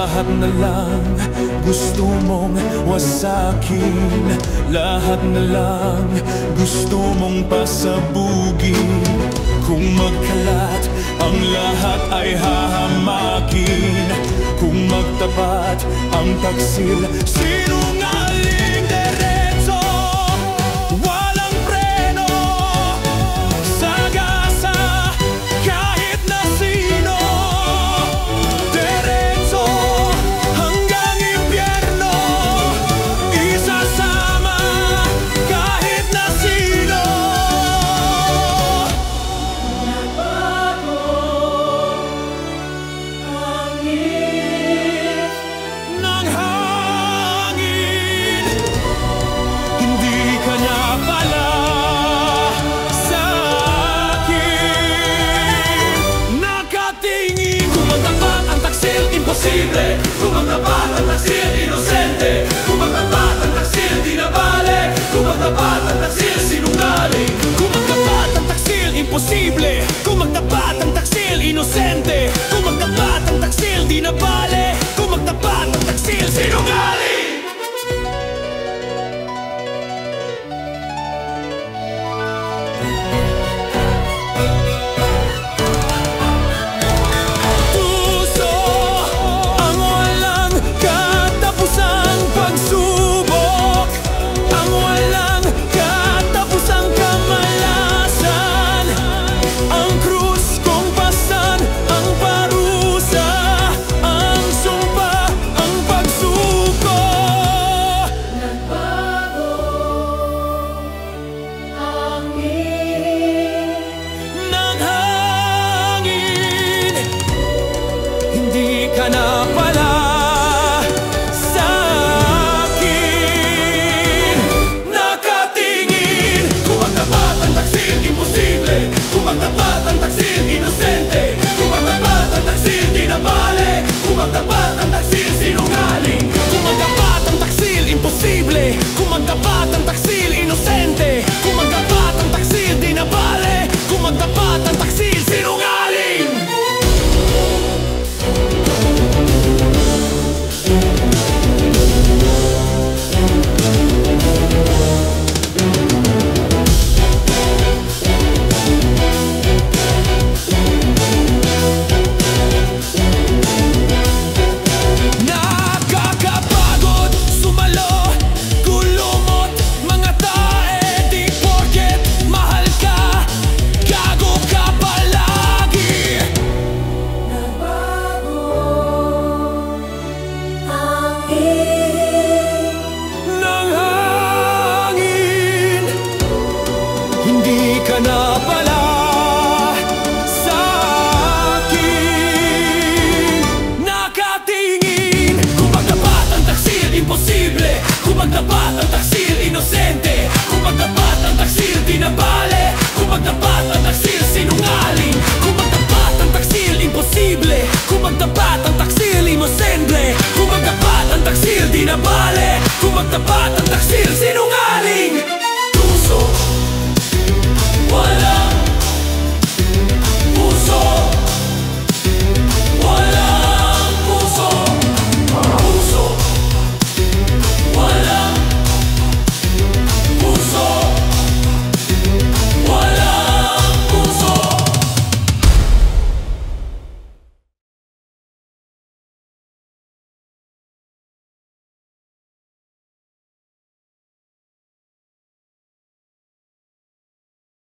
Lahat na lang gusto mong wasakin, lahat na lang gusto mong pasabugin. Kung magkalat ang lahat ay hahamakin, kung magtapat ang taksil, sinungaling diretso, walang preno, sagasa kahit na sino, diretso hanggang impyerno, isasama kahit na sino. Ng hangin, hindi ka na pala sa akin nakatingin. Kung magtapat ang taksil, imposible. Kung magtapat ang taksil, inosente. Kung magtapat ang taksil, di na bale. Kung magtapat ang taksil, sinungaling. Kung magtapat ang taksil, imposible. Kung magtapat ang taksil, inosente. Kung magtapat ang taksil, di na bale. Kung magtapat ang taksil, sinungaling. Puso ang walang katapusang pagsubok, ang walang katapusang kamalasan, ang krus kung pasan, ang parusa, ang sumpa, ang pagsuko. Nagbago ang ng hangin, hindi ka na pala sa akin nakatingin. Kung magtapat ang taksil, imposible. Kung magtapat ang taksil, inosente. Kung magtapat ang taksil, di na bale. Kung magtapat ang taksil, sinungaling. Kung magtapat ang taksil, imposible. Kung magtapat ang taksil, inosente. Kung magtapat ang taksil, di na bale. Kung magtapat ang taksil, sinungaling. Nakakapagod sumalo, kulumot mga tae. Di porket mahal ka, gago ka palagi. Nagbago ang ng hangin, hindi ka na pala sa akin nakatingin. Kung magtapat ang taksil, imposible. Kung magtapat ang taksil, inosente. Kung magtapat ang taksil, di na bale. Kung magtapat ang taksil, sinungaling. Kung magtapat ang taksil, imposible. Kung magtapat ang taksil, inosente.